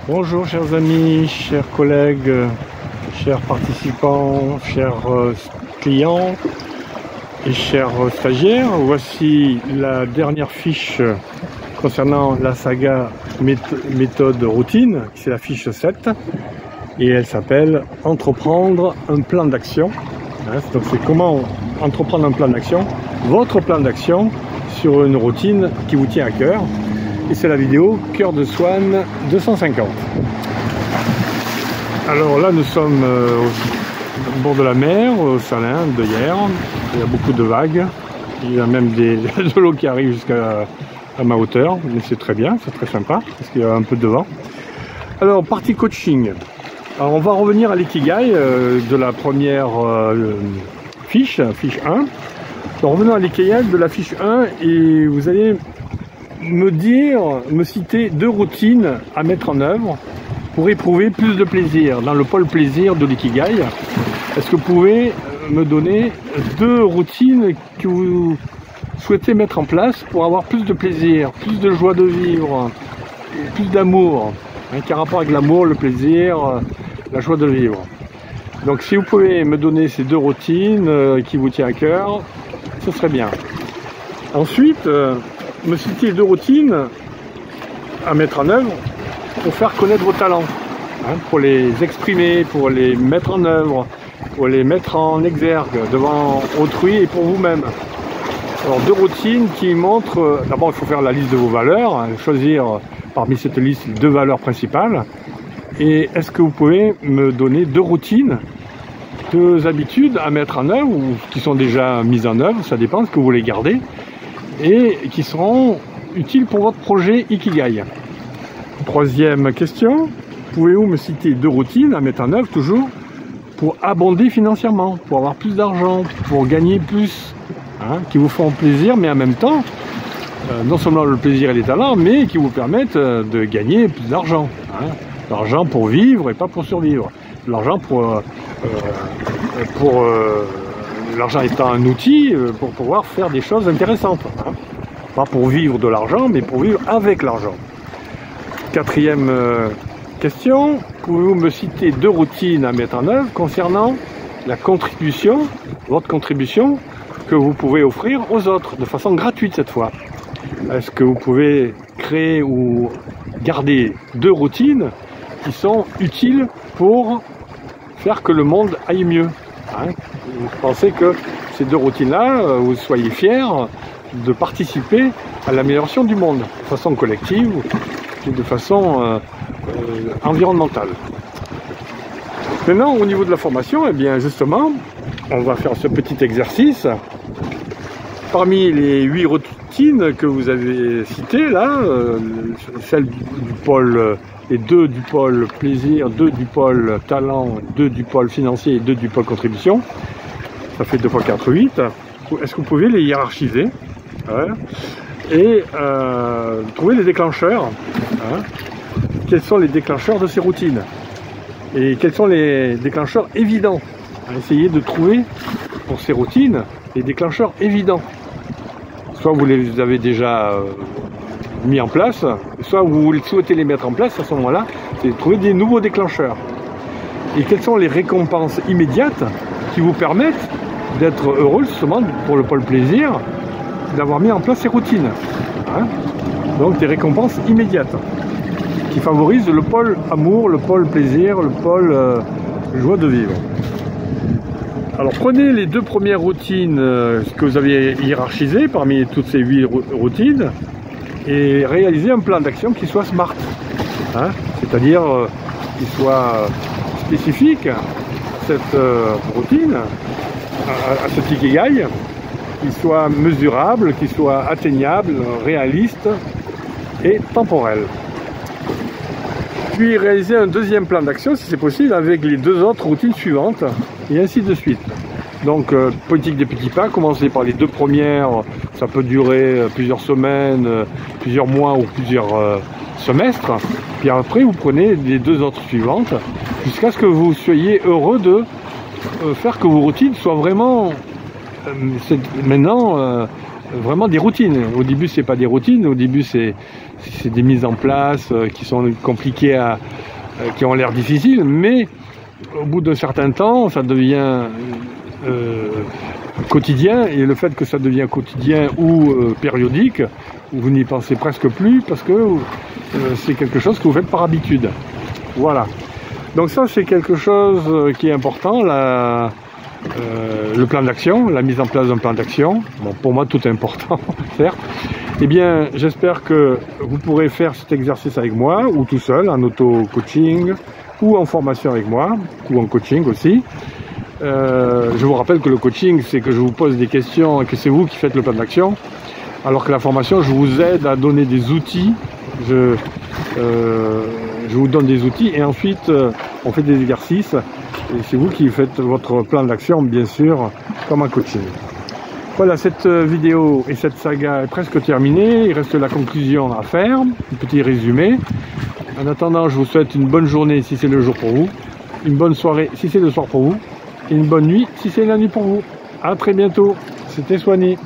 Bonjour chers amis, chers collègues, chers participants, chers clients et chers stagiaires. Voici la dernière fiche concernant la saga méthode routine, c'est la fiche 7 et elle s'appelle entreprendre un plan d'action. Donc c'est comment entreprendre un plan d'action, votre plan d'action sur une routine qui vous tient à cœur. Et c'est la vidéo Cœur de Swan 250. Alors là nous sommes au bord de la mer, au Salin de Hyères. Il y a beaucoup de vagues. Il y a même de l'eau qui arrive jusqu'à ma hauteur. Mais c'est très bien, c'est très sympa parce qu'il y a un peu de vent. Alors partie coaching. Alors on va revenir à l'ikigai de la première fiche 1. Donc revenons à l'ikigai de la fiche 1 et vous allez me citer 2 routines à mettre en œuvre pour éprouver plus de plaisir dans le pôle plaisir de l'ikigai. Est-ce que vous pouvez me donner 2 routines que vous souhaitez mettre en place pour avoir plus de plaisir, plus de joie de vivre, plus d'amour, qui a rapport avec l'amour, le plaisir, la joie de vivre. Donc si vous pouvez me donner ces 2 routines qui vous tiennent à cœur, ce serait bien. Ensuite, me citer 2 routines à mettre en œuvre pour faire connaître vos talents, pour les exprimer, pour les mettre en œuvre, pour les mettre en exergue devant autrui et pour vous-même. Alors 2 routines qui montrent, d'abord il faut faire la liste de vos valeurs, choisir parmi cette liste 2 valeurs principales. Et est-ce que vous pouvez me donner 2 routines, 2 habitudes à mettre en œuvre ou qui sont déjà mises en œuvre, ça dépend, ce que vous voulez garder, et qui seront utiles pour votre projet Ikigai. 3e question, pouvez-vous me citer 2 routines à mettre en œuvre toujours pour abonder financièrement, pour avoir plus d'argent, pour gagner plus, qui vous font plaisir, mais en même temps, non seulement le plaisir et les talents, mais qui vous permettent de gagner plus d'argent. L'argent pour vivre et pas pour survivre. L'argent l'argent étant un outil pour pouvoir faire des choses intéressantes. Pas pour vivre de l'argent, mais pour vivre avec l'argent. 4e question, pouvez-vous me citer 2 routines à mettre en œuvre concernant la contribution, votre contribution, que vous pouvez offrir aux autres, de façon gratuite cette fois? Est-ce que vous pouvez créer ou garder 2 routines qui sont utiles pour faire que le monde aille mieux? Vous pensez que ces 2 routines-là, vous soyez fiers de participer à l'amélioration du monde, de façon collective et de façon environnementale. Maintenant, au niveau de la formation, eh bien justement, on va faire ce petit exercice. Parmi les 8 routines que vous avez citées là, celle du pôle et 2 du pôle plaisir, 2 du pôle talent, 2 du pôle financier et 2 du pôle contribution, ça fait 2 x 4, 8. Est-ce que vous pouvez les hiérarchiser et trouver les déclencheurs? Quels sont les déclencheurs de ces routines? Et quels sont les déclencheurs évidents? Essayez de trouver pour ces routines les déclencheurs évidents. Soit vous les avez déjà mis en place, soit vous souhaitez les mettre en place. À ce moment-là, c'est de trouver des nouveaux déclencheurs. Et quelles sont les récompenses immédiates qui vous permettent d'être heureux justement pour le pôle plaisir, d'avoir mis en place ces routines. Donc des récompenses immédiates qui favorisent le pôle amour, le pôle plaisir, le pôle joie de vivre. Alors prenez les 2 premières routines que vous avez hiérarchisées parmi toutes ces 8 routines et réalisez un plan d'action qui soit smart, c'est-à-dire qui soit spécifique à cette routine, à ce Ikigai, qui soit mesurable, qui soit atteignable, réaliste et temporel. Puis réaliser un 2e plan d'action si c'est possible avec les 2 autres routines suivantes et ainsi de suite. Donc politique des petits pas, commencez par les 2 premières, ça peut durer plusieurs semaines, plusieurs mois ou plusieurs semestres. Puis après vous prenez les 2 autres suivantes jusqu'à ce que vous soyez heureux de faire que vos routines soient vraiment maintenant vraiment des routines. Au début, c'est pas des routines, au début, c'est des mises en place qui sont compliquées, qui ont l'air difficiles, mais au bout d'un certain temps, ça devient quotidien, et le fait que ça devient quotidien ou périodique, vous n'y pensez presque plus parce que c'est quelque chose que vous faites par habitude. Voilà. Donc ça, c'est quelque chose qui est important, le plan d'action, la mise en place d'un plan d'action. Bon, pour moi, tout est important, certes. Eh bien, j'espère que vous pourrez faire cet exercice avec moi, ou tout seul, en auto-coaching, ou en formation avec moi, ou en coaching aussi. Je vous rappelle que le coaching, c'est que je vous pose des questions et que c'est vous qui faites le plan d'action, alors que la formation, je vous aide à donner des outils, je vous donne des outils, et ensuite on fait des exercices, et c'est vous qui faites votre plan d'action, bien sûr, comme un coaching. Voilà, cette vidéo et cette saga est presque terminée, il reste la conclusion à faire, un petit résumé. En attendant, je vous souhaite une bonne journée si c'est le jour pour vous, une bonne soirée si c'est le soir pour vous, et une bonne nuit si c'est la nuit pour vous. A très bientôt, c'était Soigny.